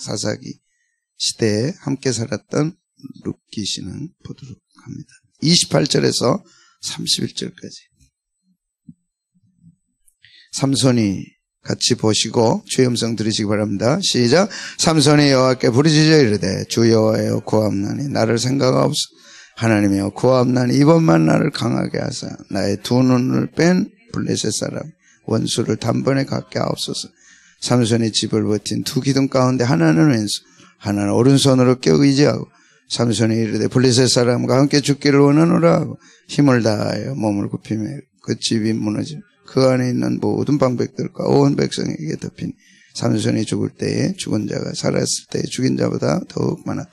사사기 시대에 함께 살았던 룻기 씨는 보도록 합니다. 28절에서 31절까지. 삼손이 같이 보시고 주의 음성 들으시기 바랍니다. 시작. 삼손이 여호와께 부르짖어 이르되 주 여호와여 구하옵나니 나를 생각하옵소서. 하나님이여 구하옵나니 이번만 나를 강하게 하사 나의 두 눈을 뺀 블레셋 사람 원수를 단번에 갖게 하옵소서. 삼손이 집을 버틴 두 기둥 가운데 하나는 왼손 하나는 오른손으로 껴 의지하고 삼손이 이르되 블레셋 사람과 함께 죽기를 원하노라 하고 힘을 다하여 몸을 굽히며 그 집이 무너지며 그 안에 있는 모든 방백들과 온 백성에게 덮이니 삼손이 죽을 때에 죽은 자가 살았을 때에 죽인 자보다 더욱 많았다.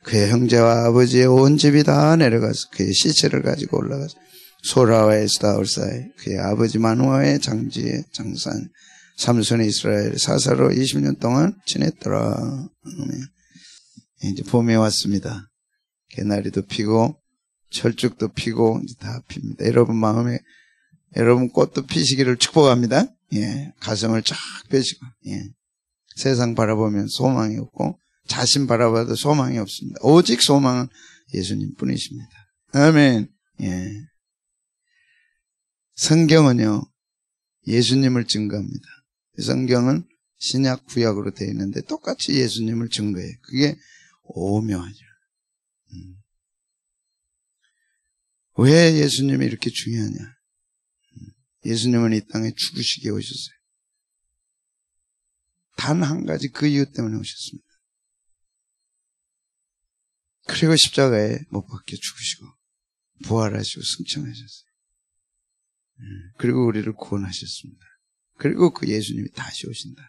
그의 형제와 아버지의 온 집이 다 내려가서 그의 시체를 가지고 올라가서 소라와 에스다올 사이 그의 아버지 마누아의 장지에 장사한 삼손이 이스라엘 사사로 20년 동안 지냈더라. 이제 봄이 왔습니다. 개나리도 피고 철쭉도 피고 이제 다 핍니다. 여러분 마음에 여러분 꽃도 피시기를 축복합니다. 예, 가슴을 쫙 펴시고 예, 세상 바라보면 소망이 없고 자신 바라봐도 소망이 없습니다. 오직 소망은 예수님 뿐이십니다. 아멘. 예. 성경은요 예수님을 증거합니다. 성경은 신약 구약으로 되어 있는데 똑같이 예수님을 증거해요. 그게 오묘하죠. 왜 예수님이 이렇게 중요하냐? 예수님은 이 땅에 죽으시게 오셨어요. 단 한 가지 그 이유 때문에 오셨습니다. 그리고 십자가에 못 박혀 죽으시고 부활하시고 승천하셨어요. 그리고 우리를 구원하셨습니다. 그리고 그 예수님이 다시 오신다.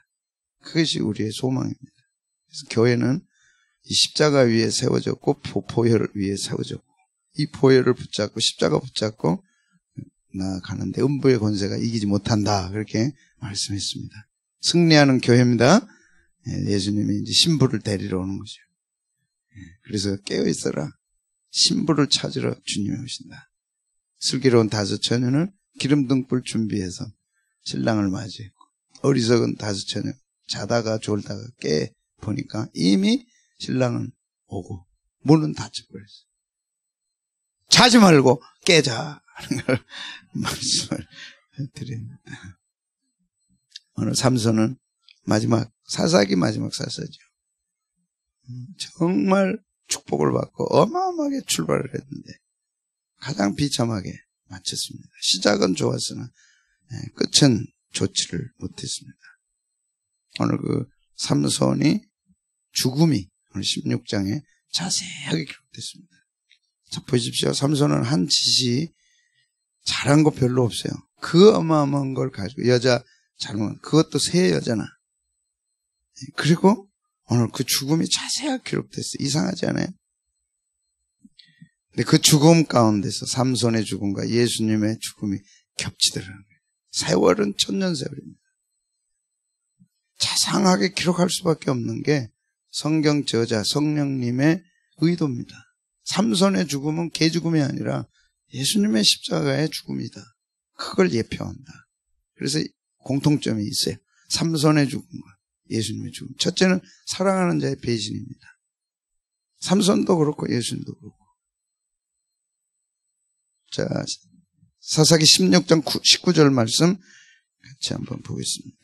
그것이 우리의 소망입니다. 그래서 교회는 이 십자가 위에 세워졌고 보혈을 위에 세워졌고 이 보혈을 붙잡고 십자가 붙잡고 나아가는데 음부의 권세가 이기지 못한다. 그렇게 말씀했습니다. 승리하는 교회입니다. 예수님이 이제 신부를 데리러 오는 거죠. 그래서 깨어있어라. 신부를 찾으러 주님이 오신다. 슬기로운 다섯 처녀는 기름 등불 준비해서 신랑을 맞이했고 어리석은 다섯 처녀 자다가 졸다가 깨 보니까 이미 신랑은 오고 문은 닫혀버렸어요. 자지 말고 깨자 하는 걸 말씀을 드립니다. 오늘 삼손은 마지막 사사기 마지막 사사죠. 정말 축복을 받고 어마어마하게 출발을 했는데 가장 비참하게 마쳤습니다. 시작은 좋았으나 끝은 좋지를 못했습니다. 오늘 그 삼손이 죽음이 오늘 16장에 자세하게 기록됐습니다. 자, 보십시오. 삼손은 한 짓이 잘한 거 별로 없어요. 그 어마어마한 걸 가지고 여자 잘못 그것도 새 여자나 그리고 오늘 그 죽음이 자세하게 기록됐어요. 이상하지 않아요? 근데 그 죽음 가운데서 삼손의 죽음과 예수님의 죽음이 겹치더라는 거예요. 세월은 천년세월입니다. 자상하게 기록할 수밖에 없는 게 성경 저자 성령님의 의도입니다. 삼손의 죽음은 개죽음이 아니라 예수님의 십자가의 죽음이다. 그걸 예표한다. 그래서 공통점이 있어요. 삼손의 죽음과 예수님의 죽음. 첫째는 사랑하는 자의 배신입니다. 삼손도 그렇고 예수님도 그렇고. 자, 사사기 16장 19절 말씀 같이 한번 보겠습니다.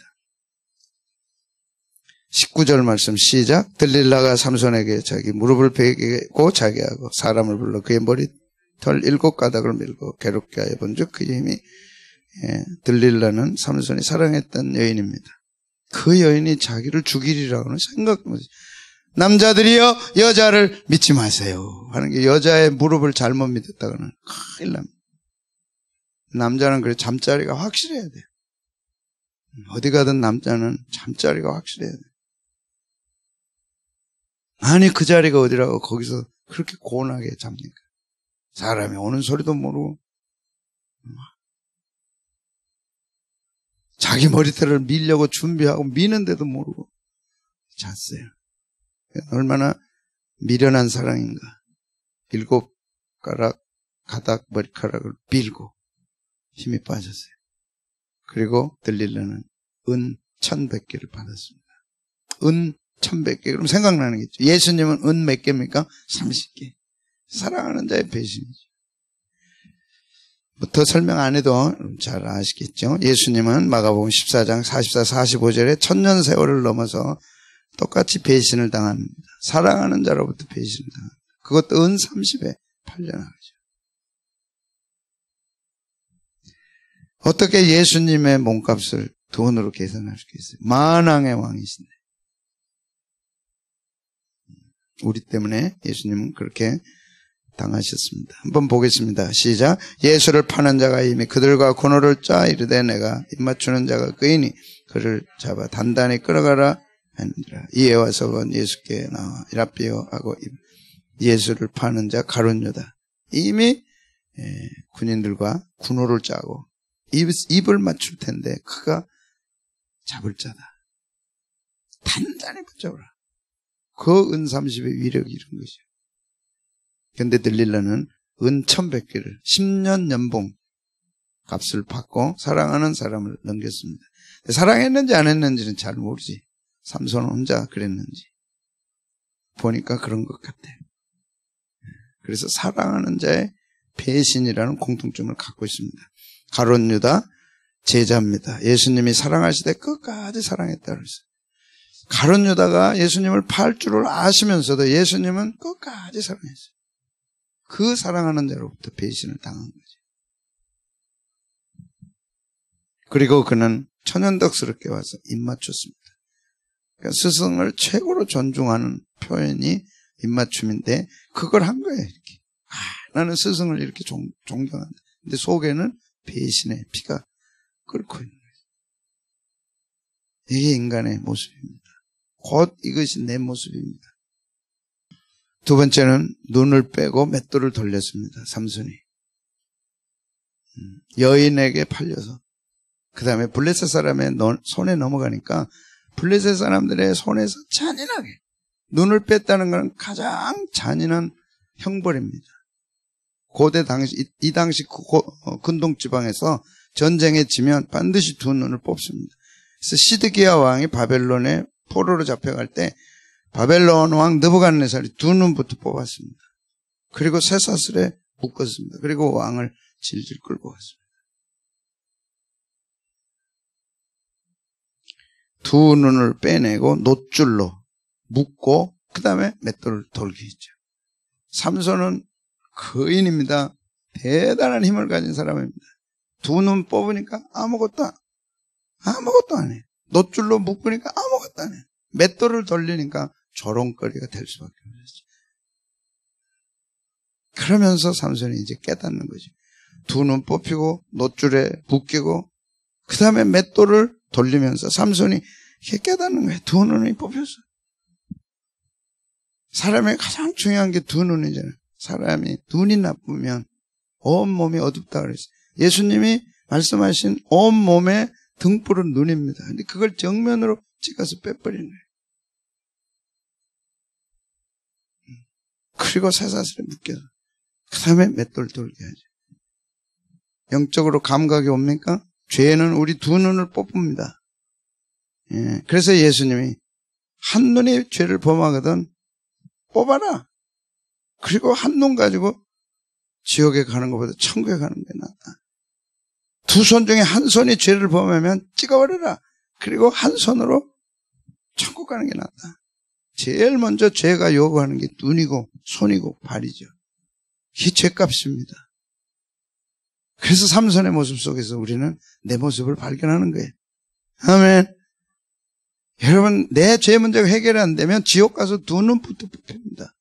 19절 말씀 시작. 들릴라가 삼손에게 자기 무릎을 베고 자게 하고 사람을 불러 그의 머리털 7가닥을 밀고 괴롭게 하여 본즉 그의 힘이 들릴라는 삼손이 사랑했던 여인입니다. 그 여인이 자기를 죽이리라고는 생각 못했어요. 남자들이여 여자를 믿지 마세요 하는 게 여자의 무릎을 잘못 믿었다고는 큰일 납니다. 남자는 그래 잠자리가 확실해야 돼요. 어디 가든 남자는 잠자리가 확실해야 돼요. 아니 그 자리가 어디라고 거기서 그렇게 고운하게 잡니까? 사람이 오는 소리도 모르고 자기 머리털을 밀려고 준비하고 미는데도 모르고 잤어요. 얼마나 미련한 사랑인가. 7가닥 머리카락을 밀고 힘이 빠졌어요. 그리고 들릴라는 은 1,100개를 받았습니다. 은 1100개. 그럼 생각나는 게 있죠. 예수님은 은 몇 개입니까? 30개. 사랑하는 자의 배신이죠. 더 설명 안 해도 잘 아시겠죠? 예수님은 마가복음 14장 44, 45절에 천년 세월을 넘어서 똑같이 배신을 당합니다. 사랑하는 자로부터 배신을 당합니다. 그것도 은 30에 팔려나가죠. 어떻게 예수님의 몸값을 돈으로 계산할 수 있겠어요? 만왕의 왕이신데. 우리 때문에 예수님은 그렇게 당하셨습니다. 한번 보겠습니다. 시작. 예수를 파는 자가 이미 그들과 군호를 짜 이르되 내가 입맞추는 자가 그이니 그를 잡아 단단히 끌어가라 하니라. 이에 와서 예수께 나와 이랍비요 하고 예수를 파는 자 가룟유다. 이미 군인들과 군호를 짜고 입을 맞출 텐데 그가 잡을 자다. 단단히 붙잡으라. 그 은 30의 위력이 이런 것이죠. 근데 들릴러는 은 1100개를 10년 연봉 값을 받고 사랑하는 사람을 넘겼습니다. 사랑했는지 안 했는지는 잘 모르지. 삼손 혼자 그랬는지 보니까 그런 것 같아요. 그래서 사랑하는 자의 배신이라는 공통점을 갖고 있습니다. 가룟유다 제자입니다. 예수님이 사랑하시되 끝까지 사랑했다 그랬어요. 가룟유다가 예수님을 팔 줄을 아시면서도 예수님은 끝까지 사랑했어요. 그 사랑하는 자로부터 배신을 당한 거죠. 그리고 그는 천연덕스럽게 와서 입맞췄습니다. 그러니까 스승을 최고로 존중하는 표현이 입맞춤인데 그걸 한 거예요. 이렇게. 나는 스승을 이렇게 존경한다. 근데 속에는 배신의 피가 끓고 있는 거예요. 이게 인간의 모습입니다. 곧 이것이 내 모습입니다. 두 번째는 눈을 빼고 맷돌을 돌렸습니다. 삼손이. 여인에게 팔려서. 그 다음에 블레셋 사람의 손에 넘어가니까 블레셋 사람들의 손에서 잔인하게 눈을 뺐다는 건 가장 잔인한 형벌입니다. 고대 당시, 이 당시 근동지방에서 전쟁에 지면 반드시 두 눈을 뽑습니다. 그래서 시드기야 왕이 바벨론에 포로로 잡혀갈 때 바벨론 왕 느부갓네살이 두 눈부터 뽑았습니다. 그리고 쇠사슬에 묶었습니다. 그리고 왕을 질질 끌고 갔습니다. 두 눈을 빼내고 놋줄로 묶고 그 다음에 맷돌을 돌게 했죠. 삼손은 거인입니다. 대단한 힘을 가진 사람입니다. 두 눈 뽑으니까 아무것도 안 해. 놋줄로 묶으니까 아무것도 안 해. 맷돌을 돌리니까 조롱거리가 될 수밖에 없었죠. 그러면서 삼손이 이제 깨닫는 거죠. 두 눈 뽑히고 놋줄에 묶이고 그 다음에 맷돌을 돌리면서 삼손이 깨닫는 거예요. 두 눈이 뽑혔어요. 사람의 가장 중요한 게 두 눈이잖아요. 사람이 눈이 나쁘면 온몸이 어둡다 그랬어요. 예수님이 말씀하신 온몸의 등불은 눈입니다. 근데 그걸 정면으로 찍어서 빼버리는 거예요. 그리고 쇠사슬에 묶여서 그 다음에 맷돌 돌게 하죠. 영적으로 감각이 옵니까? 죄는 우리 두 눈을 뽑습니다. 예, 그래서 예수님이 한 눈이 죄를 범하거든 뽑아라. 그리고 한 눈 가지고 지옥에 가는 것보다 천국에 가는 게 낫다. 두 손 중에 한 손이 죄를 범하면 찍어버려라. 그리고 한 손으로 천국 가는 게 낫다. 제일 먼저 죄가 요구하는 게 눈이고 손이고 발이죠. 이게 죄값입니다. 그래서 삼손의 모습 속에서 우리는 내 모습을 발견하는 거예요. 아멘. 여러분, 내 죄 문제가 해결이 안 되면 지옥 가서 두 눈부터 뽑힙니다.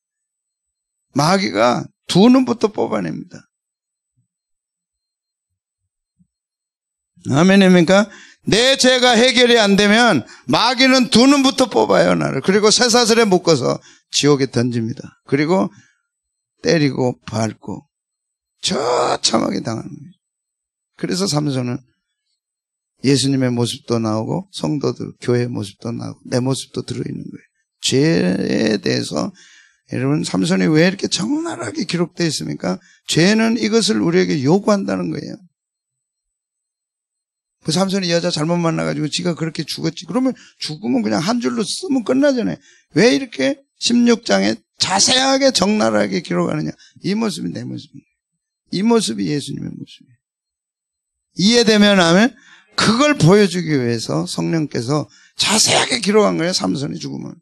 마귀가 두 눈부터 뽑아냅니다. 아멘입니까? 내 죄가 해결이 안 되면 마귀는 두 눈부터 뽑아요, 나를. 그리고 쇠사슬에 묶어서 지옥에 던집니다. 그리고 때리고 밟고 처참하게 당하는 거예요. 그래서 삼손은 예수님의 모습도 나오고 성도들, 교회의 모습도 나오고 내 모습도 들어있는 거예요. 죄에 대해서 여러분, 삼손이 왜 이렇게 적나라하게 기록되어 있습니까? 죄는 이것을 우리에게 요구한다는 거예요. 그 삼손이 여자 잘못 만나가지고 지가 그렇게 죽었지. 그러면 죽으면 그냥 한 줄로 쓰면 끝나잖아요. 왜 이렇게 16장에 자세하게 적나라하게 기록하느냐. 이 모습이 내 모습이에요. 이 모습이 예수님의 모습이에요. 이해되면 하면 그걸 보여주기 위해서 성령께서 자세하게 기록한 거예요. 삼손이 죽으면.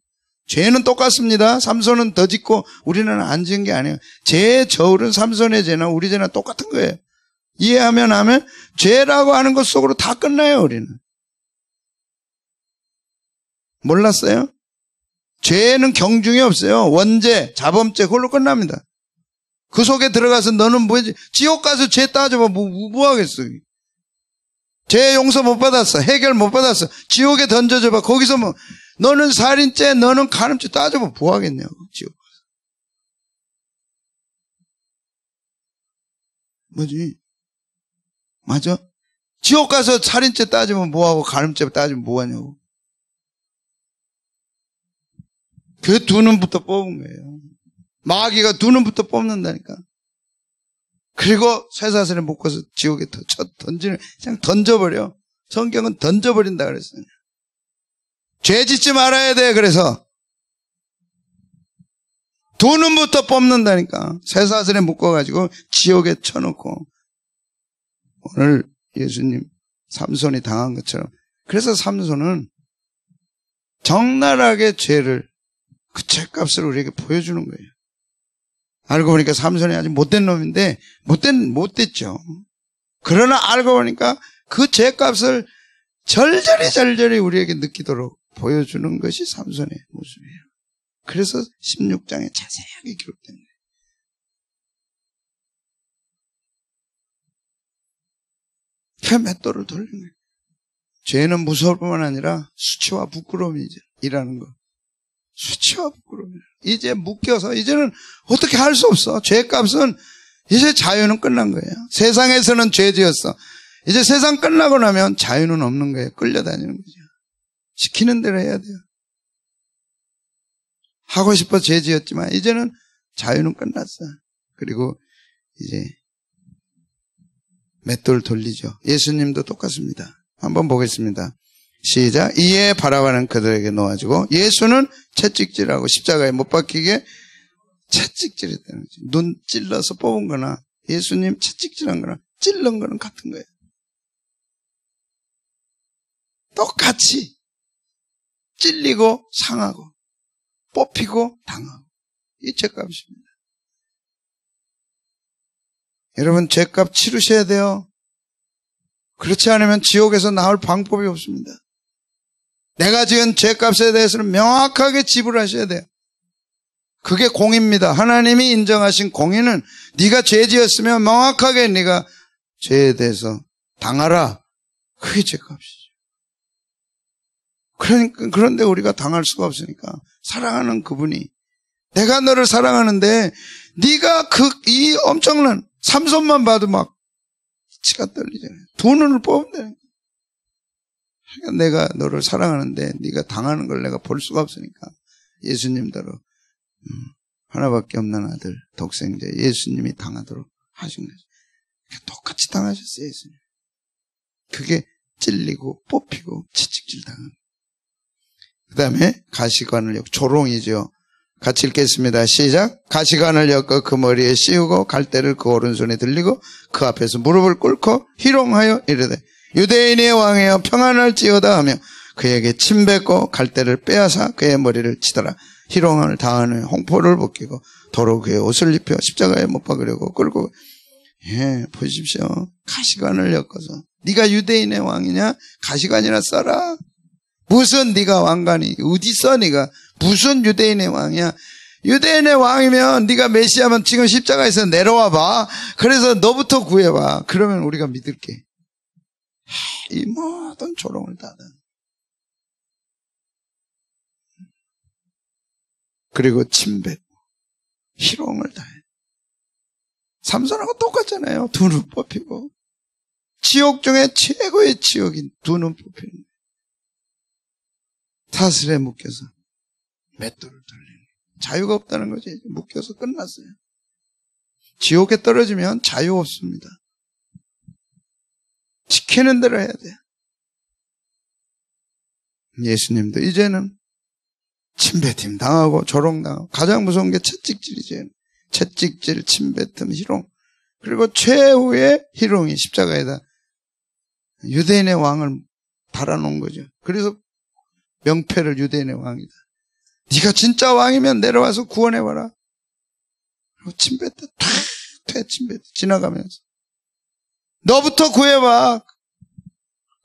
죄는 똑같습니다. 삼손은 더 짓고 우리는 안 지은 게 아니에요. 죄의 저울은 삼손의 죄나 우리 죄나 똑같은 거예요. 이해하면 하면 죄라고 하는 것 속으로 다 끝나요. 우리는. 몰랐어요? 죄는 경중이 없어요. 원죄, 자범죄 그걸로 끝납니다. 그 속에 들어가서 너는 뭐지? 지옥 가서 죄 따져봐. 뭐 하겠어? 죄 용서 못 받았어. 해결 못 받았어. 지옥에 던져줘봐. 거기서 뭐 너는 살인죄, 너는 간음죄 따져봐. 뭐 하겠냐고. 지옥 가서. 뭐지? 맞아? 지옥 가서 살인죄 따지면 뭐하고 간음죄 따지면 뭐하냐고. 그 두 눈부터 뽑은 거예요. 마귀가 두 눈부터 뽑는다니까. 그리고 쇠사슬에 묶어서 지옥에 던지는, 그냥 던져버려. 성경은 던져버린다 그랬어요. 죄 짓지 말아야 돼. 그래서 두 눈부터 뽑는다니까. 쇠사슬에 묶어가지고 지옥에 쳐놓고. 오늘 예수님 삼손이 당한 것처럼. 그래서 삼손은 적나라하게 죄를, 그 죄값을 우리에게 보여주는 거예요. 알고 보니까 삼손이 아주 못된 놈인데 못됐죠. 그러나 알고 보니까 그 죄값을 절절히 우리에게 느끼도록 보여주는 것이 삼손의 모습이에요. 그래서 16장에 자세하게 기록된 거예요. 그 맷돌을 돌린 거예요. 죄는 무서울 뿐만 아니라 수치와 부끄러움이라는 거. 수치와 부끄러움. 이제 묶여서 이제는 어떻게 할 수 없어. 죄값은 이제 자유는 끝난 거예요. 세상에서는 죄 지었어. 이제 세상 끝나고 나면 자유는 없는 거예요. 끌려다니는 거죠. 시키는 대로 해야 돼요. 하고 싶어 죄 지었지만 이제는 자유는 끝났어. 그리고 이제 맷돌 돌리죠. 예수님도 똑같습니다. 한번 보겠습니다. 시작. 이에 바라바는 그들에게 놓아주고 예수는 채찍질하고 십자가에 못 박히게 채찍질했다는 거지. 눈 찔러서 뽑은 거나 예수님 채찍질한 거나 찔른 거는 같은 거예요. 똑같이 찔리고 상하고 뽑히고 당하고 이 죄값입니다. 여러분 죄값 치르셔야 돼요. 그렇지 않으면 지옥에서 나올 방법이 없습니다. 내가 지은 죄값에 대해서는 명확하게 지불하셔야 돼요. 그게 공입니다. 하나님이 인정하신 공의는 네가 죄 지었으면 명확하게 네가 죄에 대해서 당하라. 그게 죄값이죠. 그런데 우리가 당할 수가 없으니까 사랑하는 그분이 내가 너를 사랑하는데 네가 이 엄청난 삼손만 봐도 막 치가 떨리잖아요. 두 눈을 뽑는다니까. 내가 너를 사랑하는데 네가 당하는 걸 내가 볼 수가 없으니까 예수님대로 하나밖에 없는 아들 독생자 예수님이 당하도록 하신 거죠. 똑같이 당하셨어요. 예수님. 그게 찔리고 뽑히고 채찍질 당하는. 그 다음에 가시관을 엮고 조롱이죠. 같이 읽겠습니다. 시작. 가시관을 엮어 그 머리에 씌우고 갈대를 그 오른손에 들리고 그 앞에서 무릎을 꿇고 희롱하여 이르되 유대인의 왕이여 평안할지어다 하며 그에게 침 뱉고 갈대를 빼앗아 그의 머리를 치더라. 희롱을 당하는 홍포를 벗기고 도로 그의 옷을 입혀 십자가에 못 박으려고 끌고 보십시오. 가시관을 엮어서 네가 유대인의 왕이냐? 가시관이나 써라. 무슨 네가 왕관이 어디 있어? 네가 무슨 유대인의 왕이야? 유대인의 왕이면 네가 메시아면 지금 십자가에서 내려와 봐. 그래서 너부터 구해봐. 그러면 우리가 믿을게. 이 모든 조롱을 다 하다. 그리고 침뱉고 희롱을 다해. 삼손하고 똑같잖아요. 두 눈 뽑히고 지옥 중에 최고의 지옥인 두 눈 뽑히는 거예요. 사슬에 묶여서 맷돌을 돌리는 자유가 없다는 거지. 묶여서 끝났어요. 지옥에 떨어지면 자유 없습니다. 지키는 대로 해야 돼요. 예수님도 이제는 침뱉임 당하고 조롱당하고 가장 무서운 게 채찍질이죠. 채찍질, 침뱉음, 희롱. 그리고 최후의 희롱이 십자가에다 유대인의 왕을 달아놓은 거죠. 그래서 명패를 유대인의 왕이다. 네가 진짜 왕이면 내려와서 구원해봐라. 그리고 침뱉다. 침뱉다. 지나가면서. 너부터 구해봐.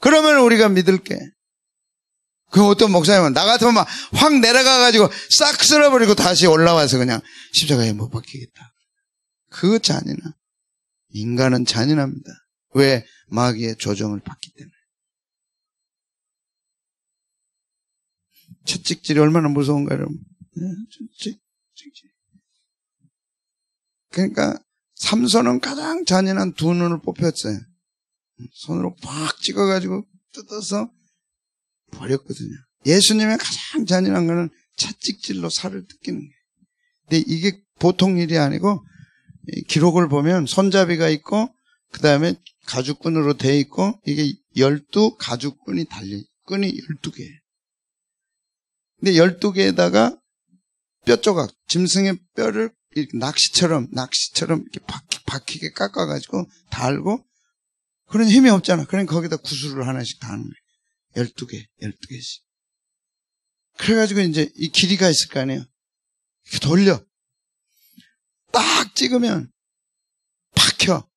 그러면 우리가 믿을게. 그 어떤 목사님은 나 같으면 막 확 내려가가지고 싹 쓸어버리고 다시 올라와서 그냥 십자가에 못 박히겠다. 그 잔인함. 인간은 잔인합니다. 왜? 마귀의 조정을 받기 때문에. 채찍질이 얼마나 무서운가 여러분. 채찍질. 그러니까 삼손은 가장 잔인한 두 눈을 뽑혔어요. 손으로 팍 찍어가지고 뜯어서 버렸거든요. 예수님의 가장 잔인한 거는 채찍질로 살을 뜯기는 거예요. 근데 이게 보통 일이 아니고 기록을 보면 손잡이가 있고 그 다음에 가죽끈으로 돼 있고 이게 12 가죽끈이 달려 끈이 12개예요. 근데 12개에다가 뼈 조각, 짐승의 뼈를 이렇게 낚시처럼 이렇게 박히게 깎아가지고 달고 그런 힘이 없잖아. 그러니까 거기다 구슬을 하나씩 다는 거예요. 12개씩. 그래가지고 이제 이 길이가 있을 거 아니에요. 이렇게 돌려. 딱 찍으면 박혀.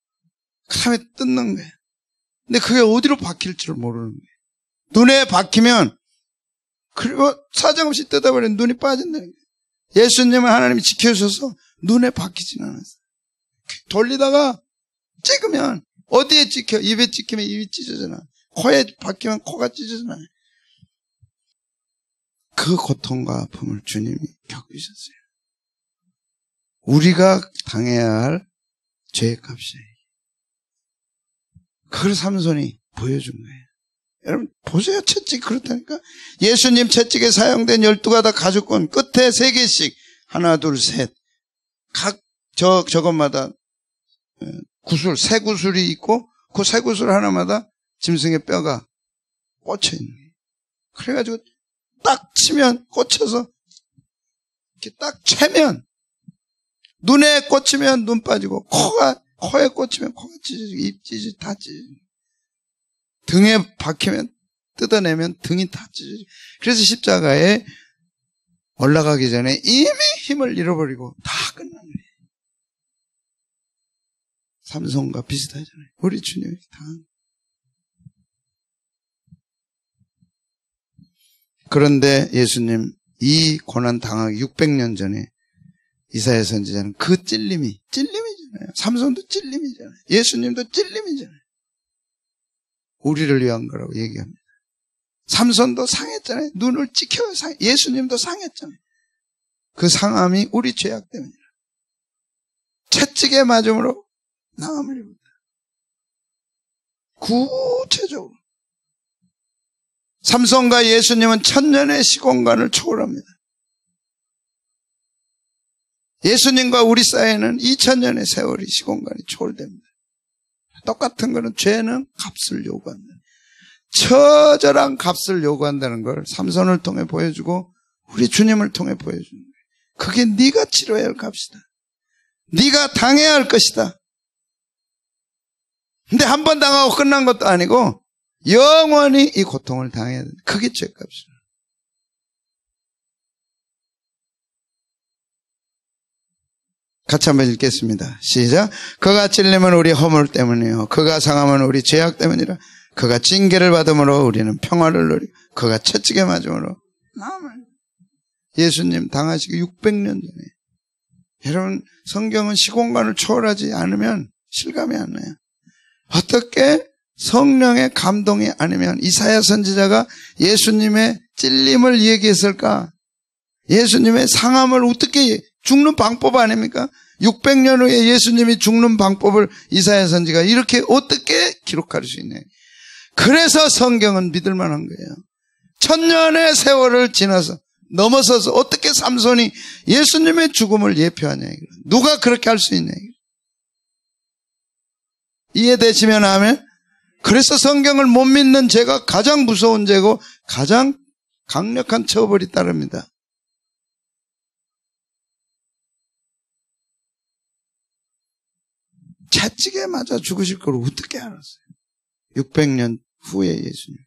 그 다음에 뜯는 거예요. 근데 그게 어디로 박힐 줄 모르는 거예요. 눈에 박히면 그리고 사정없이 뜯어버리면 눈이 빠진다는 거예요. 예수님은 하나님이 지켜주셔서 눈에 박히지는 않았어요. 돌리다가 찍으면 어디에 찍혀? 입에 찍히면 입이 찢어지잖아. 코에 박히면 코가 찢어지잖아요. 그 고통과 아픔을 주님이 겪으셨어요. 우리가 당해야 할 죄의 값이에요. 그걸 삼손이 보여준 거예요. 여러분 보세요. 채찍 그렇다니까. 예수님 채찍에 사용된 12가닥 가죽끈 끝에 3개씩 하나 둘 셋 각 저것마다 구슬 새 구슬이 있고 그 새 구슬 하나마다 짐승의 뼈가 꽂혀 있는 거예요. 그래가지고 딱 치면 꽂혀서 이렇게 딱 채면 눈에 꽂히면 눈 빠지고 코에 꽂히면 코가 찢어지고 입 찢어지고 다 찢어지고 등에 박히면 뜯어내면 등이 다 찢어지고 그래서 십자가에 올라가기 전에 이미 힘을 잃어버리고 다 끝난 거예요. 삼손과 비슷하잖아요. 우리 주님이 당한. 그런데 예수님 이 고난 당하기 600년 전에 이사야 선지자는 그 찔림이잖아요. 삼손도 찔림이잖아요. 예수님도 찔림이잖아요. 우리를 위한 거라고 얘기합니다. 삼손도 상했잖아요. 눈을 찍혀 예수님도 상했잖아요. 그 상함이 우리 죄악 때문이라. 채찍에 맞음으로 나음을 입었다. 구체적으로 삼손과 예수님은 1000년의 시공간을 초월합니다. 예수님과 우리 사이에는 2000년의 세월이 시공간이 초월됩니다. 똑같은 거는 죄는 값을 요구한다. 처절한 값을 요구한다는 걸 삼손을 통해 보여주고 우리 주님을 통해 보여주는 거예요. 그게 네가 치러야 할 값이다. 네가 당해야 할 것이다. 근데 한 번 당하고 끝난 것도 아니고 영원히 이 고통을 당해야 된다. 그게 죄값이다. 같이 한번 읽겠습니다. 시작. 그가 찔림은 우리 허물 때문이요 그가 상함은 우리 죄악 때문이라. 그가 징계를 받음으로 우리는 평화를 누리고 그가 채찍에 맞음으로 나음을. 예수님 당하시기 600년 전에. 여러분 성경은 시공간을 초월하지 않으면 실감이 안 나요. 어떻게 성령의 감동이 아니면 이사야 선지자가 예수님의 찔림을 얘기했을까? 예수님의 상함을 어떻게 죽는 방법 아닙니까? 600년 후에 예수님이 죽는 방법을 이사야 선지가 이렇게 어떻게 기록할 수 있냐. 그래서 성경은 믿을 만한 거예요. 1000년의 세월을 지나서 넘어서서 어떻게 삼손이 예수님의 죽음을 예표하냐. 누가 그렇게 할 수 있냐. 이해되시면 하면 그래서 성경을 못 믿는 죄가 가장 무서운 죄고 가장 강력한 처벌이 따릅니다. 채찍에 맞아 죽으실 걸 어떻게 알았어요? 600년 후에 예수님.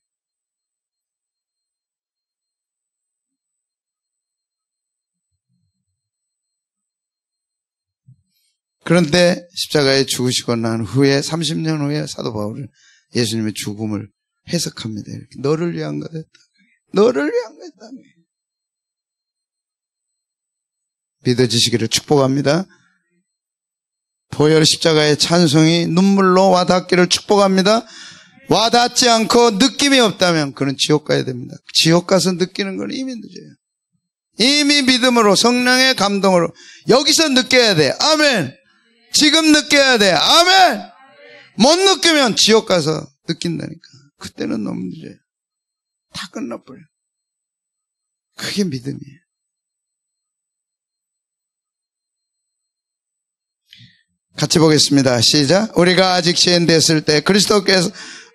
그런데 십자가에 죽으시고 난 후에 30년 후에 사도 바울은 예수님의 죽음을 해석합니다. 이렇게. 너를 위한 거다. 너를 위한 거다. 믿어지시기를 축복합니다. 보혈 십자가의 찬송이 눈물로 와닿기를 축복합니다. 와닿지 않고 느낌이 없다면 그는 지옥 가야 됩니다. 지옥 가서 느끼는 건 이미 늦어요. 이미 믿음으로 성령의 감동으로 여기서 느껴야 돼. 아멘. 지금 느껴야 돼. 아멘. 못 느끼면 지옥 가서 느낀다니까. 그때는 너무 늦어요. 다 끝나버려요. 그게 믿음이에요. 같이 보겠습니다. 시작. 우리가 아직 시인됐을 때 그리스도께서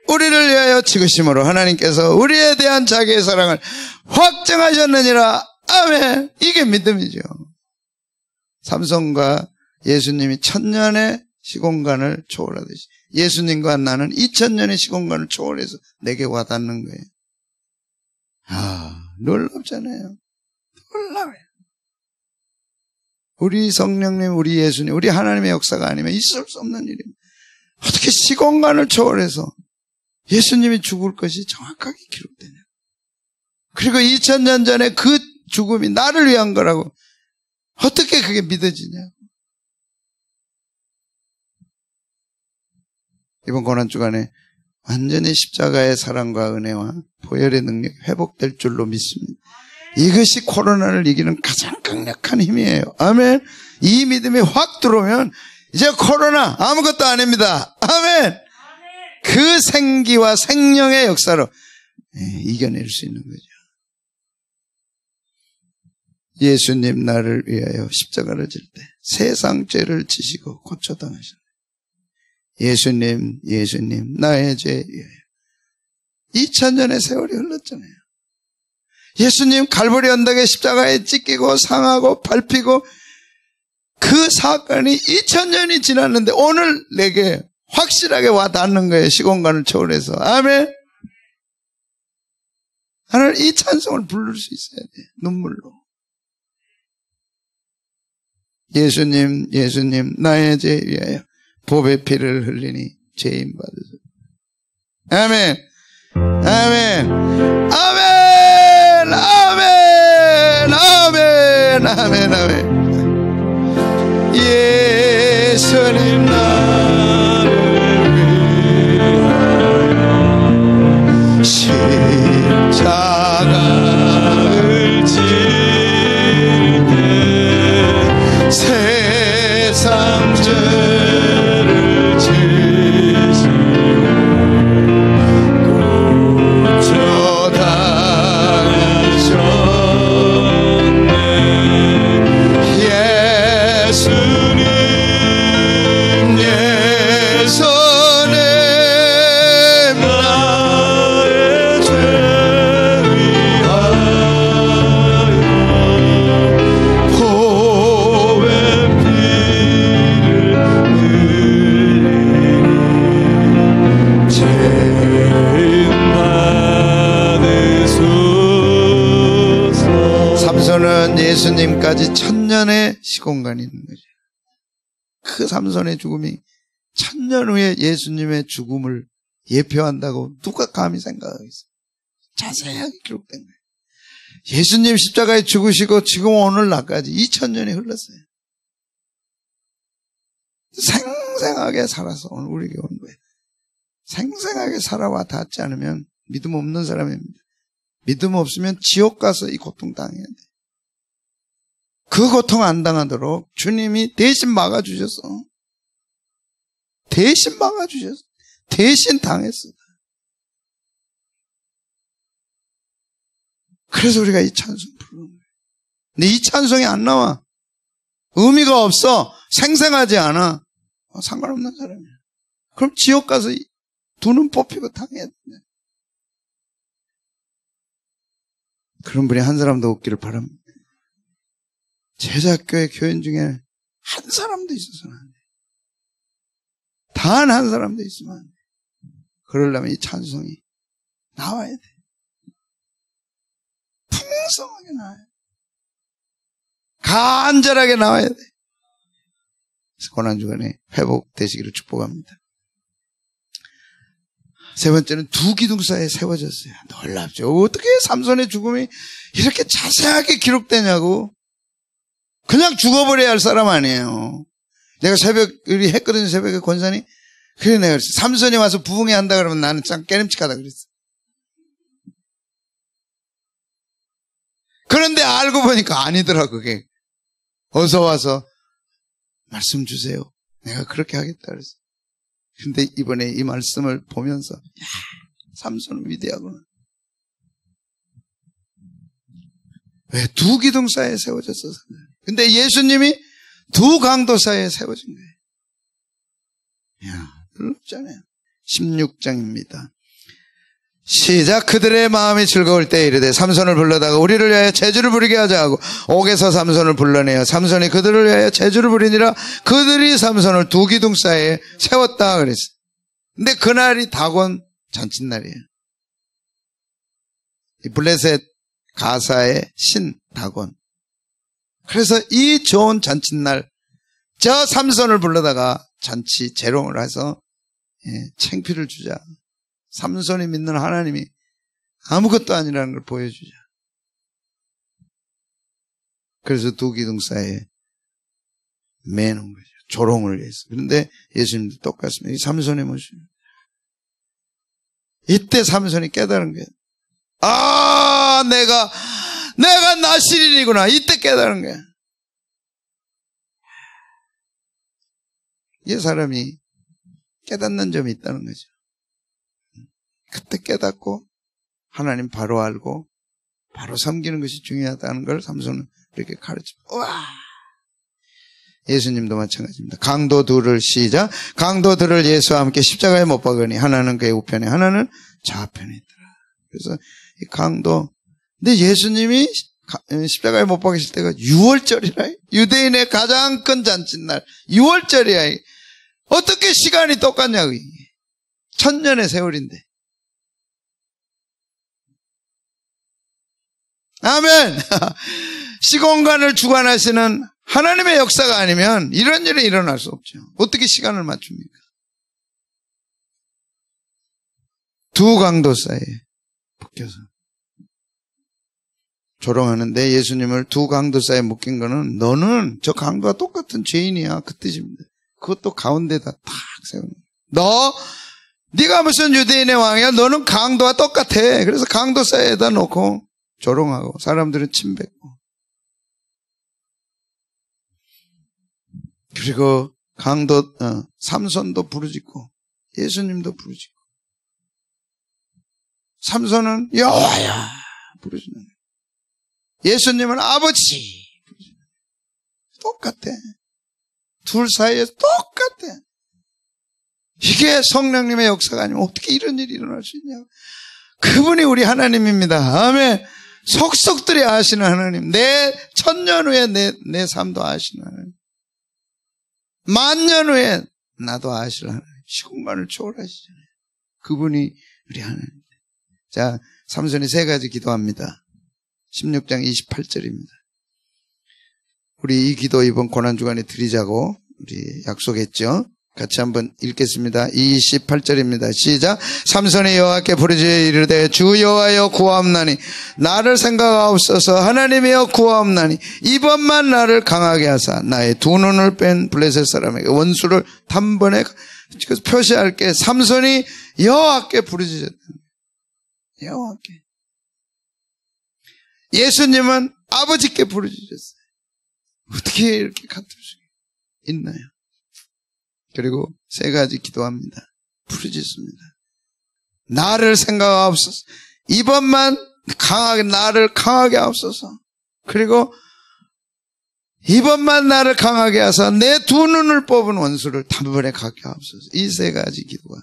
우리를 위하여 죽으심으로 하나님께서 우리에 대한 자기의 사랑을 확증하셨느니라. 아멘. 이게 믿음이죠. 삼손과 예수님이 1000년의 시공간을 초월하듯이 예수님과 나는 2000년의 시공간을 초월해서 내게 와닿는 거예요. 놀랍잖아요. 놀라워요. 우리 성령님, 우리 예수님, 우리 하나님의 역사가 아니면 있을 수 없는 일입니다. 어떻게 시공간을 초월해서 예수님이 죽을 것이 정확하게 기록되냐. 그리고 2000년 전에 그 죽음이 나를 위한 거라고 어떻게 그게 믿어지냐. 이번 고난주간에 완전히 십자가의 사랑과 은혜와 보혈의 능력이 회복될 줄로 믿습니다. 이것이 코로나를 이기는 가장 강력한 힘이에요. 아멘. 이 믿음이 확 들어오면 이제 코로나 아무것도 아닙니다. 아멘. 그 생기와 생명의 역사로 이겨낼 수 있는 거죠. 예수님 나를 위하여 십자가를 질 때 세상 죄를 지시고 고초당하셨네. 예수님, 예수님, 나의 죄 위하여. 2000년의 세월이 흘렀잖아요. 예수님 갈보리 언덕에 십자가에 찢기고 상하고 밟히고 그 사건이 2000년이 지났는데 오늘 내게 확실하게 와닿는 거예요. 시공간을 초월해서. 아멘. 하나님 이 찬송을 부를 수 있어야 돼. 눈물로. 예수님, 예수님, 나의 죄 위하여 보배 피를 흘리니 죄인 받으소서. 아멘. 아멘. 아멘. 아멘. 아멘. 아멘. 아멘. 예수님 나를 위하여 십자가를 질 때 세상 죄를 지시고 고쳐당하셨네. 예수님 예수님 나의 죄 위하여 보배 피를 흘리니 죄인 받으소서. 삼손은 예수님까지 1000년의 시공간이 있는 거죠. 그 삼손의 죽음이 1000년 후에 예수님의 죽음을 예표한다고 누가 감히 생각하겠어요? 자세하게 기록된 거예요. 예수님 십자가에 죽으시고 지금 오늘날까지 2000년이 흘렀어요. 생생하게 살아서 오늘 우리에게 온 거예요. 생생하게 살아와 닿지 않으면 믿음 없는 사람입니다. 믿음 없으면 지옥 가서 이 고통 당해야 돼. 그 고통 안 당하도록 주님이 대신 막아주셨어. 대신 막아주셨어. 대신 당했어. 그래서 우리가 이 찬송 부르는 거예요. 근데 이 찬송이 안 나와. 의미가 없어. 생생하지 않아. 상관없는 사람이야. 그럼 지옥 가서 두 눈 뽑히고 당해야 돼. 그런 분이 한 사람도 없기를 바랍니다. 제자교회 교인 중에 한 사람도 있어서는 안 돼. 단 한 사람도 있으면 안 돼. 그러려면 이 찬송이 나와야 돼. 풍성하게 나와야 돼. 간절하게 나와야 돼. 고난주간에 회복되시기를 축복합니다. 세 번째는 두 기둥사에 세워졌어요. 놀랍죠. 어떻게 삼손의 죽음이 이렇게 자세하게 기록되냐고. 그냥 죽어버려야 할 사람 아니에요. 내가 우리 했거든요. 새벽에 권사님. 그래 내가 그랬어. 삼손이 와서 부흥회 한다 그러면 나는 참 깨름칙하다 그랬어. 그런데 알고 보니까 아니더라 그게. 어서 와서 말씀 주세요. 내가 그렇게 하겠다 그랬어. 근데 이번에 이 말씀을 보면서 야, 삼손은 위대하구나. 왜? 두 기둥 사이에 세워졌어서. 근데 예수님이 두 강도 사이에 세워진 거예요. 이야, 놀랍잖아요. 16장입니다. 시작. 그들의 마음이 즐거울 때 이르되 삼손을 불러다가 우리를 위하여 제주를 부리게 하자 하고 옥에서 삼손을 불러내어 삼손이 그들을 위하여 제주를 부리니라. 그들이 삼손을 두 기둥 사이에 세웠다 그랬어. 근데 그날이 다곤 잔칫날이에요. 이 블레셋 가사의 신 다곤. 그래서 이 좋은 잔칫날 저 삼손을 불러다가 잔치 재롱을 해서 창피를 주자. 삼손이 믿는 하나님이 아무것도 아니라는 걸 보여주자. 그래서 두 기둥 사이에 매놓은 거죠. 조롱을 위해서. 그런데 예수님도 똑같습니다. 이 삼손의 모습입니다. 이때 삼손이 깨달은 거예요. 아, 내가 나실인이구나. 이때 깨달은 거야. 이 사람이 깨닫는 점이 있다는 거죠. 그때 깨닫고 하나님 바로 알고 바로 섬기는 것이 중요하다는 걸 삼손은 이렇게 가르칩니다. 와! 예수님도 마찬가지입니다. 강도 둘을 시작. 강도 둘을 예수와 함께 십자가에 못 박으니 하나는 그의 우편에 하나는 좌편에 있더라. 그래서 이 강도. 근데 예수님이 십자가에 못 박으실 때가 6월절이라. 유대인의 가장 큰 잔칫날 6월절이야. 어떻게 시간이 똑같냐고. 1000년의 세월인데. 아멘. 시공간을 주관하시는 하나님의 역사가 아니면 이런 일은 일어날 수 없죠. 어떻게 시간을 맞춥니까? 두 강도 사이에 묶여서 조롱하는데 예수님을 두 강도 사이에 묶인 거는 너는 저 강도와 똑같은 죄인이야 그 뜻입니다. 그것도 가운데다 탁 세우는 거야. 네가 무슨 유대인의 왕이야? 너는 강도와 똑같아. 그래서 강도 사이에다 놓고 조롱하고 사람들은 침뱉고 그리고 삼손도 부르짖고 예수님도 부르짖고 삼손은 여호와야 부르짖는 거예요. 예수님은 아버지 부르짖는 거예요. 똑같아. 둘 사이에 똑같아. 이게 성령님의 역사가 아니면 어떻게 이런 일이 일어날 수 있냐고. 그분이 우리 하나님입니다. 아멘. 속속들이 아시는 하나님. 내 1000년 후에 내 삶도 아시는 하나님. 10,000년 후에 나도 아시는 하나님. 시공간을 초월하시잖아요. 그분이 우리 하나님. 자, 삼손이 세 가지 기도합니다. 16장 28절입니다. 우리 이 기도 이번 고난주간에 드리자고 우리 약속했죠. 같이 한번 읽겠습니다. 28절입니다. 시작. 삼손이 여호와께 부르짖어 이르되 주 여호와여 구하옵나니 나를 생각하옵소서. 하나님이여 구하옵나니 이번만 나를 강하게 하사 나의 두 눈을 뺀 블레셋 사람에게 원수를 단번에 표시할게. 삼손이 여호와께 부르짖었다. 여호와께. 예수님은 아버지께 부르짖었어요. 어떻게 이렇게 같을 수 있나요? 그리고 세 가지 기도합니다. 부르짖습니다. 나를 생각하옵소서. 이번만 나를 강하게 하옵소서. 그리고 이번만 나를 강하게 하사 내 두 눈을 뽑은 원수를 단번에 갖게 하옵소서. 이 세 가지 기도가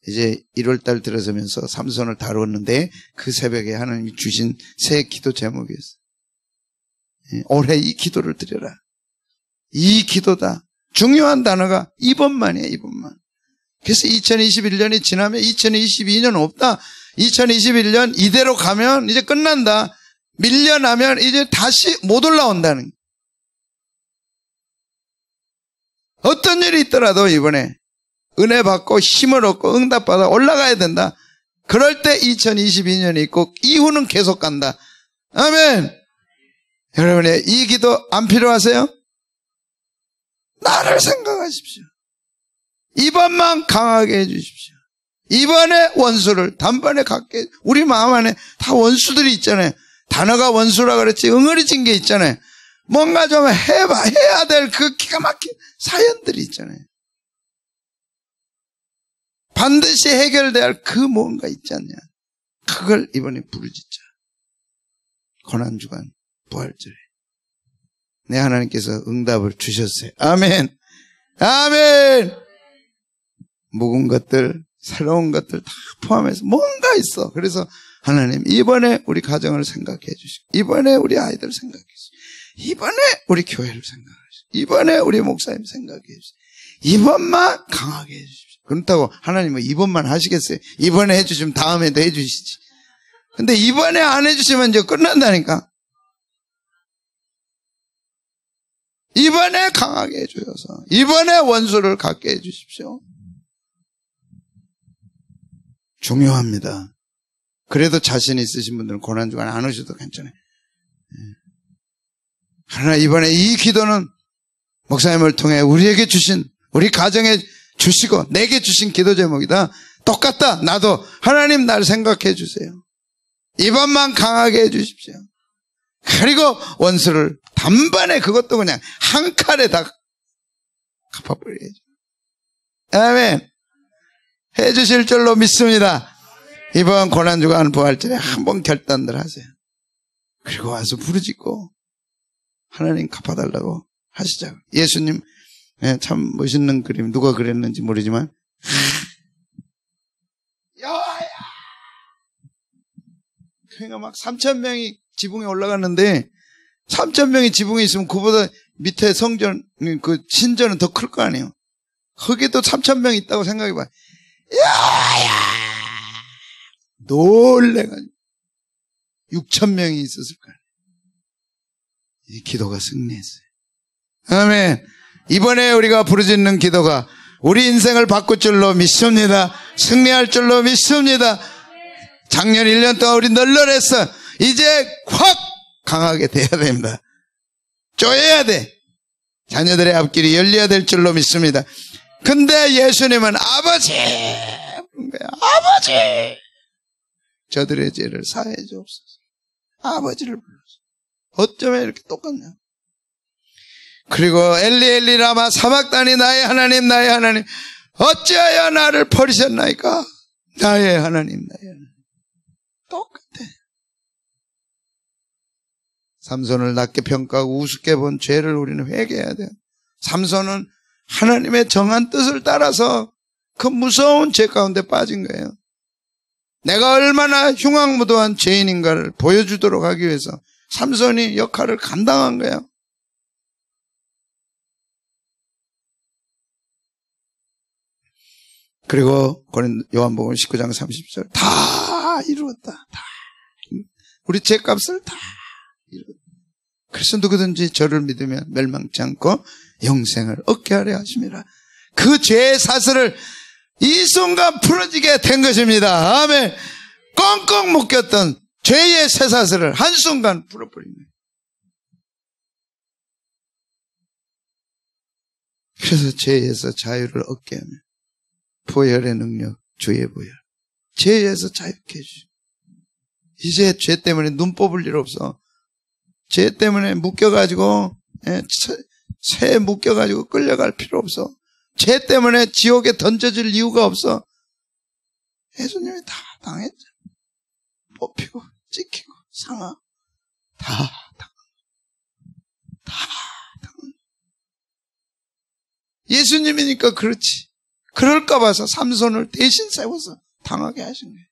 이제 1월달 들어서면서 삼손을 다루었는데 그 새벽에 하나님이 주신 새 기도 제목이었어요. 올해 이 기도를 드려라. 이 기도다. 중요한 단어가 이번만이에요. 이번만. 그래서 2021년이 지나면 2022년 없다. 2021년 이대로 가면 이제 끝난다. 밀려나면 이제 다시 못 올라온다는 거예요. 어떤 일이 있더라도 이번에 은혜 받고 힘을 얻고 응답받아 올라가야 된다. 그럴 때 2022년이 있고 이후는 계속 간다. 아멘. 여러분의 이 기도 안 필요하세요? 나를 생각하십시오. 이번만 강하게 해주십시오. 이번에 원수를 단번에 갖게. 우리 마음 안에 다 원수들이 있잖아요. 단어가 원수라 그랬지 응어리진 게 있잖아요. 뭔가 좀 해야 될 그 기가 막힌 사연들이 있잖아요. 반드시 해결돼야 할 그 뭔가 있지 않냐. 그걸 이번에 부르짖자. 고난주간 부활절에 내 하나님께서 응답을 주셨어요. 아멘. 아멘. 묵은 것들, 새로운 것들 다 포함해서 뭔가 있어. 그래서 하나님 이번에 우리 가정을 생각해 주시고, 이번에 우리 아이들 생각해 주시고, 이번에 우리 교회를 생각해 주시고, 이번에 우리 목사님 생각해 주시고, 이번만 강하게 해 주십시오. 그렇다고 하나님은 이번만 하시겠어요? 이번에 해 주시면 다음에도 해 주시지. 근데 이번에 안 해 주시면 이제 끝난다니까. 이번에 강하게 해 주셔서 이번에 원수를 갖게 해 주십시오. 중요합니다. 그래도 자신 있으신 분들은 고난주간 안 오셔도 괜찮아요. 그러나 이번에 이 기도는 목사님을 통해 우리에게 주신, 우리 가정에 주시고 내게 주신 기도 제목이다. 똑같다. 나도 하나님 날 생각해 주세요. 이번만 강하게 해 주십시오. 그리고 원수를 단번에, 그것도 그냥 한 칼에 다 갚아버려야죠. 아멘. 해 주실 줄로 믿습니다. 이번 고난주간 부활절에 한번 결단들 하세요. 그리고 와서 부르짖고 하나님 갚아달라고 하시자고. 예수님 참 멋있는 그림, 누가 그렸는지 모르지만 여호와야, 그러니까 막 3,000명이 지붕에 올라갔는데 3,000명이 지붕에 있으면 그보다 밑에 성전, 그 신전은 더 클 거 아니에요. 거기에도 3,000명이 있다고 생각해봐. 여호와야, 놀래가지고 6,000명이 있었을 거예요. 이 기도가 승리했어요. 아멘. 이번에 우리가 부르짖는 기도가 우리 인생을 바꿀 줄로 믿습니다. 승리할 줄로 믿습니다. 작년 1년 동안 우리 널널했어. 이제 확 강하게 돼야 됩니다. 쪼여야 돼. 자녀들의 앞길이 열려야 될 줄로 믿습니다. 근데 예수님은 아버지, 아버지, 저들의 죄를 사해 주옵소서. 아버지를 불렀어. 어쩌면 이렇게 똑같냐. 그리고 엘리 엘리 라마 사박다니, 나의 하나님 나의 하나님 어찌하여 나를 버리셨나이까. 나의 하나님 나의 하나님. 똑같아. 삼손을 낮게 평가하고 우습게 본 죄를 우리는 회개해야 돼요. 삼손은 하나님의 정한 뜻을 따라서 그 무서운 죄 가운데 빠진 거예요. 내가 얼마나 흉악무도한 죄인인가를 보여주도록 하기 위해서 삼손이 역할을 감당한 거예요. 그리고 요한복음 19장 30절 다 이루었다. 다. 우리 죄값을 다 이루었다. 그래서 누구든지 저를 믿으면 멸망치 않고 영생을 얻게 하려 하심이라. 그 죄의 사슬을 이 순간 풀어지게 된 것입니다. 아멘. 꽁꽁 묶였던 죄의 쇠사슬을 한순간 풀어버린 거예요. 그래서 죄에서 자유를 얻게 하며 보혈의 능력, 주의 보혈, 죄에서 자유케 해주시고, 이제 죄 때문에 눈 뽑을 일 없어. 죄 때문에 묶여가지고, 새에 묶여가지고 끌려갈 필요 없어. 죄 때문에 지옥에 던져질 이유가 없어. 예수님이 다 당했죠. 뽑히고 찍히고 상하 다 당한. 예수님이니까 그렇지. 그럴까 봐서 삼손을 대신 세워서 당하게 하신 거예요.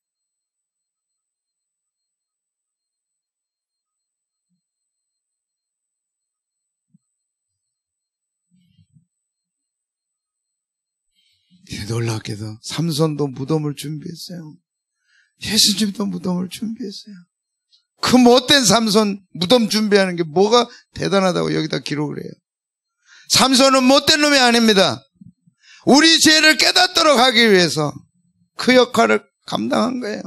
놀랍게도 삼손도 무덤을 준비했어요. 예수님도 무덤을 준비했어요. 그 못된 삼손 무덤 준비하는 게 뭐가 대단하다고 여기다 기록을 해요. 삼손은 못된 놈이 아닙니다. 우리 죄를 깨닫도록 하기 위해서 그 역할을 감당한 거예요.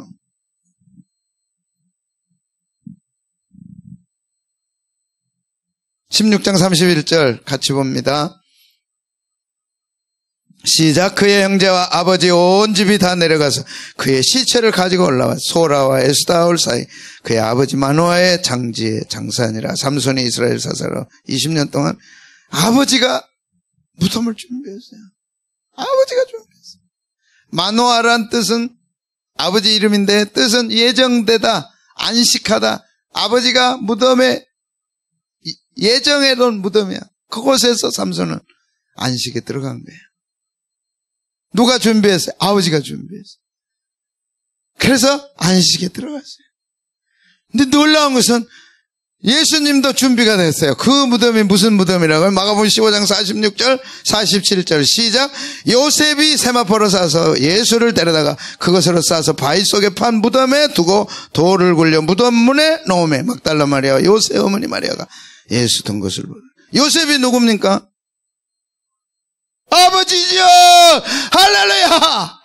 16장 31절 같이 봅니다. 시작. 그의 형제와 아버지 온 집이 다 내려가서 그의 시체를 가지고 올라와 소라와 에스다올 사이 그의 아버지 마노아의 장지에 장사하니라. 삼손이 이스라엘 사사로 20년 동안 아버지가 무덤을 준비했어요. 아버지가 준비했어요. 마노아란 뜻은 아버지 이름인데 뜻은 예정되다, 안식하다. 아버지가 무덤에 예정해놓은 무덤이야. 그곳에서 삼손은 안식에 들어간 거예요. 누가 준비했어요? 아버지가 준비했어요. 그래서 안식에 들어갔어요. 근데 놀라운 것은 예수님도 준비가 됐어요. 그 무덤이 무슨 무덤이라고요? 마가복음 15장 46절 47절 시작. 요셉이 세마포로 싸서 예수를 데려다가 그것으로 싸서 바위 속에 판 무덤에 두고 돌을 굴려 무덤 문에 놓으매 막달라 마리아와 요셉 어머니 마리아가 예수 든 것을 보라. 요셉이 누굽니까? 아버지죠. 할렐루야.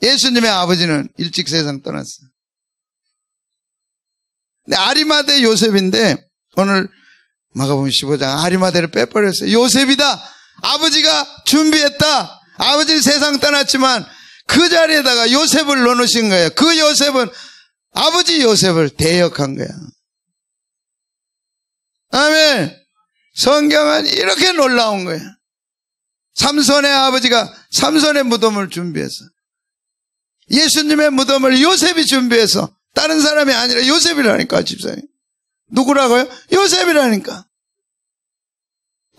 예수님의 아버지는 일찍 세상 떠났어요. 근데 아리마대 요셉인데 오늘 마가복음 15장 아리마대를 빼버렸어요. 요셉이다. 아버지가 준비했다. 아버지는 세상 떠났지만 그 자리에다가 요셉을 넣어놓으신 거예요. 그 요셉은 아버지 요셉을 대역한 거야. 아멘. 성경은 이렇게 놀라운 거야. 삼손의 아버지가 삼손의 무덤을 준비해서 예수님의 무덤을 요셉이 준비해서 다른 사람이 아니라 요셉이라니까. 집사님 누구라고요? 요셉이라니까.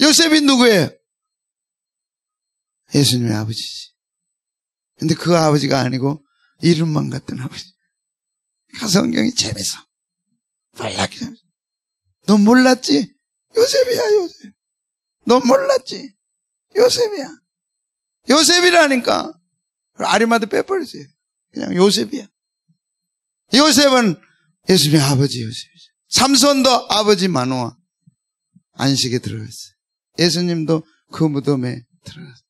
요셉이 누구예요? 예수님의 아버지지. 근데 그 아버지가 아니고 이름만 같은 아버지. 그 성경이 재밌어. 빨갛게 재밌어. 너 몰랐지? 요셉이야. 요셉. 너 몰랐지? 요셉이야. 요셉이라니까. 아리마대 빼버리세요. 그냥 요셉이야. 요셉은 예수님의 아버지 요셉이죠. 삼손도 아버지 마노아 안식에 들어갔어요. 예수님도 그 무덤에 들어갔어요.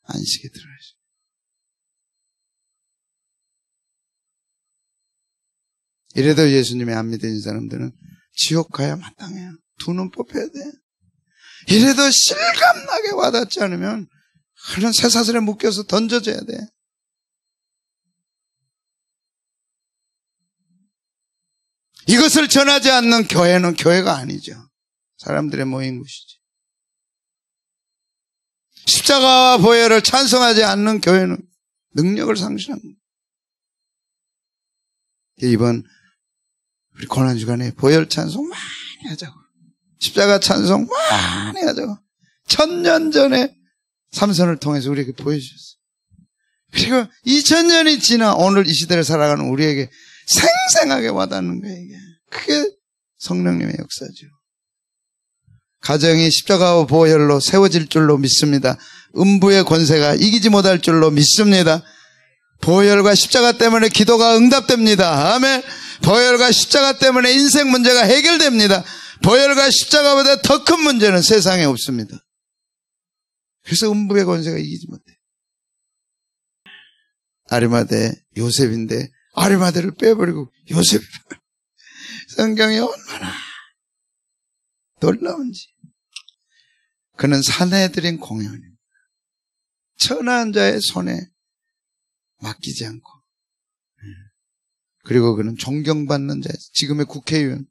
안식에 들어갔어요. 이래도 예수님이 안 믿는 사람들은 지옥 가야 마땅해요. 두 눈 뽑혀야 돼. 이래도 실감나게 와닿지 않으면 그런 쇠사슬에 묶여서 던져져야 돼. 이것을 전하지 않는 교회는 교회가 아니죠. 사람들의 모인 곳이지. 십자가와 보혈을 찬송하지 않는 교회는 능력을 상실합니다. 이번 우리 고난주간에 보혈 찬송 많이 하자고. 십자가 찬송 많이 하자고. 1000년 전에 삼손을 통해서 우리에게 보여주셨어요. 그리고 2000년이 지나 오늘 이 시대를 살아가는 우리에게 생생하게 와닿는 거예요. 이게. 그게 성령님의 역사죠. 가정이 십자가와 보혈로 세워질 줄로 믿습니다. 음부의 권세가 이기지 못할 줄로 믿습니다. 보혈과 십자가 때문에 기도가 응답됩니다. 아멘. 보혈과 십자가 때문에 인생 문제가 해결됩니다. 보혈과 십자가보다 더 큰 문제는 세상에 없습니다. 그래서 음부의 권세가 이기지 못해. 아리마대 요셉인데 아리마대를 빼버리고 요셉. 성경이 얼마나 놀라운지. 그는 사내들인 공연입니다. 천한 자의 손에 맡기지 않고, 그리고 그는 존경받는 자, 지금의 국회의원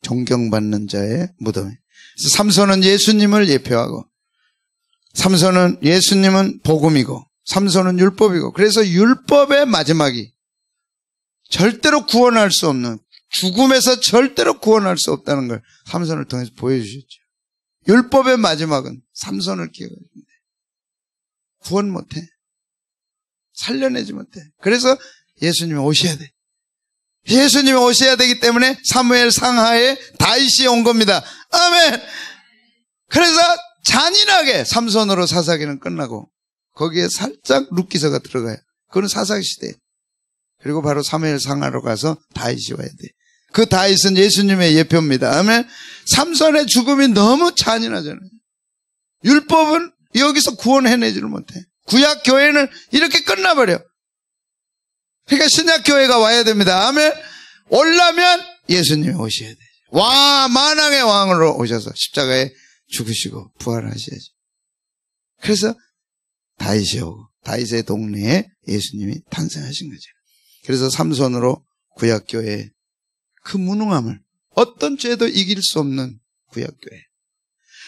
존경받는 자의 무덤에. 그래서 삼손은 예수님을 예표하고, 삼손은 예수님은 복음이고, 삼손은 율법이고, 그래서 율법의 마지막이 절대로 구원할 수 없는, 죽음에서 절대로 구원할 수 없다는 걸 삼손을 통해서 보여주셨죠. 율법의 마지막은 삼손을 기억합니다. 구원 못해. 살려내지 못해. 그래서 예수님이 오셔야 돼. 예수님이 오셔야 되기 때문에 사무엘 상하에 다윗이 온 겁니다. 아멘. 그래서 잔인하게 삼손으로 사사기는 끝나고 거기에 살짝 룻기서가 들어가요. 그건 사사기 시대예요. 그리고 바로 사무엘 상하로 가서 다윗이 와야 돼. 그 다윗은 예수님의 예표입니다. 아멘. 삼손의 죽음이 너무 잔인하잖아요. 율법은 여기서 구원해내지를 못해. 구약 교회는 이렇게 끝나버려. 그러니까 신약 교회가 와야 됩니다. 아멘. 오려면 예수님이 오셔야 돼. 와, 만왕의 왕으로 오셔서 십자가에 죽으시고 부활하셔야죠. 그래서 다윗이 오고 다윗의 동네에 예수님이 탄생하신 거죠. 그래서 삼손으로 구약교회의 그 무능함을, 어떤 죄도 이길 수 없는 구약교회,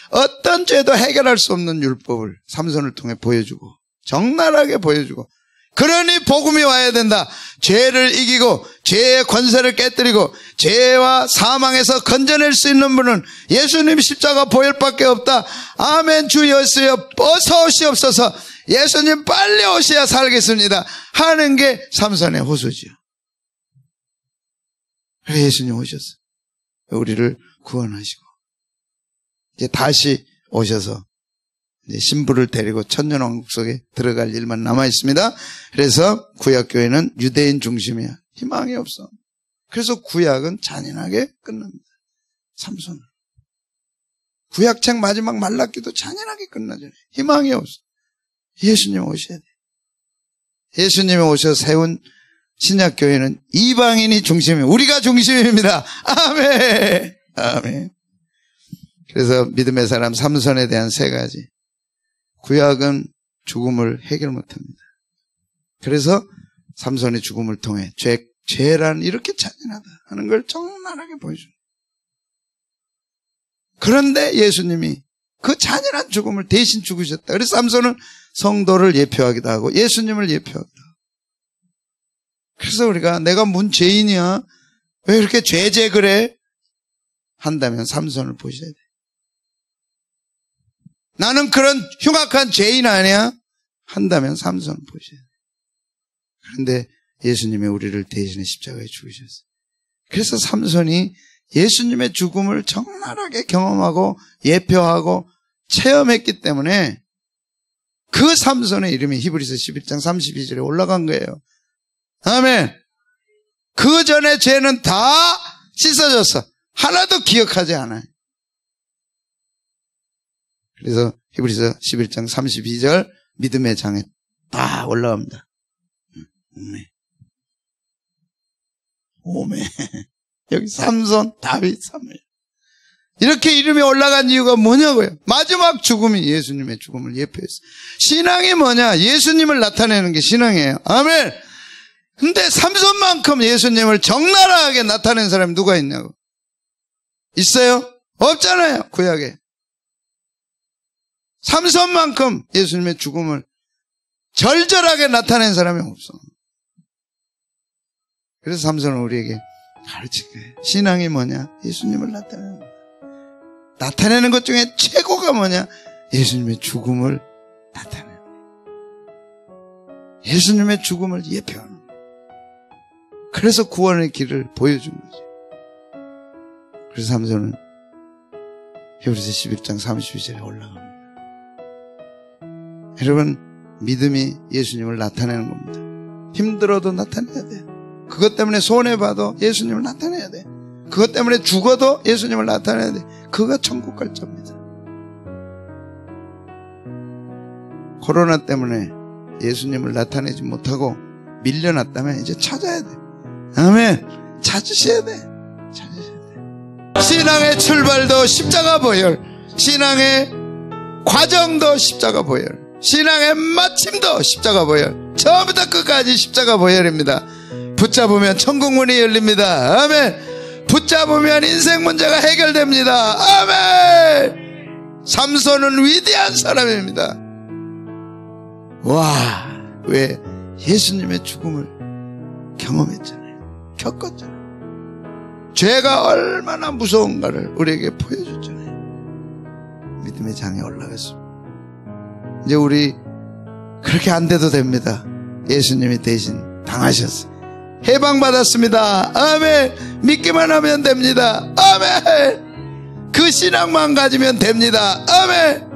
어떤 죄도 해결할 수 없는 율법을 삼손을 통해 보여주고 적나라하게 보여주고, 그러니 복음이 와야 된다. 죄를 이기고 죄의 권세를 깨뜨리고 죄와 사망에서 건져낼 수 있는 분은 예수님 십자가 보혈밖에 없다. 아멘. 주 예수여 어서 오시옵소서. 예수님 빨리 오셔야 살겠습니다 하는 게 삼손의 호소지요. 그래 예수님 오셨어. 우리를 구원하시고 이제 다시 오셔서 이제 신부를 데리고 천년왕국 속에 들어갈 일만 남아 있습니다. 그래서 구약교회는 유대인 중심이야. 희망이 없어. 그래서 구약은 잔인하게 끝납니다. 삼손. 구약책 마지막 말라기도 잔인하게 끝나잖아요. 희망이 없어. 예수님 오셔야 돼. 예수님이 오셔서 세운 신약교회는 이방인이 중심이에요. 우리가 중심입니다. 아멘. 아멘. 그래서 믿음의 사람 삼손에 대한 세 가지. 구약은 죽음을 해결 못합니다. 그래서 삼손의 죽음을 통해 죄란 이렇게 잔인하다 하는 걸 적나라하게 보여줍니다. 그런데 예수님이 그 잔인한 죽음을 대신 죽으셨다. 그래서 삼손은 성도를 예표하기도 하고 예수님을 예표하기도 하고. 그래서 우리가 내가 뭔 죄인이야? 왜 이렇게 죄 그래? 한다면 삼손을 보셔야 돼. 나는 그런 흉악한 죄인 아니야? 한다면 삼손을 보셔야 돼. 그런데 예수님이 우리를 대신해 십자가에 죽으셨어요. 그래서 삼손이 예수님의 죽음을 적나라하게 경험하고 예표하고 체험했기 때문에 그 삼손의 이름이 히브리서 11장 32절에 올라간 거예요. 아멘. 그 전에 죄는 다 씻어졌어. 하나도 기억하지 않아요. 그래서 히브리서 11장 32절 믿음의 장에 다 올라갑니다. 오메. 여기 삼손, 다윗, 사무엘. 이렇게 이름이 올라간 이유가 뭐냐고요? 마지막 죽음이 예수님의 죽음을 예표했어요. 신앙이 뭐냐? 예수님을 나타내는 게 신앙이에요. 아멘. 근데 삼손만큼 예수님을 적나라하게 나타낸 사람이 누가 있냐고. 있어요? 없잖아요. 구약에. 삼손만큼 예수님의 죽음을 절절하게 나타낸 사람이 없어. 그래서 삼손은 우리에게 가르친 거예요. 신앙이 뭐냐? 예수님을 나타내는 거야. 나타내는 것 중에 최고가 뭐냐? 예수님의 죽음을 나타내는 거예요. 예수님의 죽음을 예표하는 거예요. 그래서 구원의 길을 보여준 거죠. 그래서 삼손은 히브리서 11장 32절에 올라갑니다. 여러분, 믿음이 예수님을 나타내는 겁니다. 힘들어도 나타내야 돼요. 그것 때문에 손해봐도 예수님을 나타내야 돼. 그것 때문에 죽어도 예수님을 나타내야 돼. 그가 천국 갈 자입니다. 코로나 때문에 예수님을 나타내지 못하고 밀려났다면 이제 찾아야 돼. 아멘. 찾으셔야 돼. 찾으셔야 돼. 신앙의 출발도 십자가 보혈, 신앙의 과정도 십자가 보혈, 신앙의 마침도 십자가 보혈, 처음부터 끝까지 십자가 보혈입니다. 붙잡으면 천국문이 열립니다. 아멘. 붙잡으면 인생 문제가 해결됩니다. 아멘. 삼손은 위대한 사람입니다. 와, 왜? 예수님의 죽음을 경험했잖아요. 겪었잖아요. 죄가 얼마나 무서운가를 우리에게 보여줬잖아요. 믿음의 장에 올라갔습니다. 이제 우리 그렇게 안 돼도 됩니다. 예수님이 대신 당하셨어요. 해방받았습니다. 아멘. 믿기만 하면 됩니다. 아멘. 그 신앙만 가지면 됩니다. 아멘.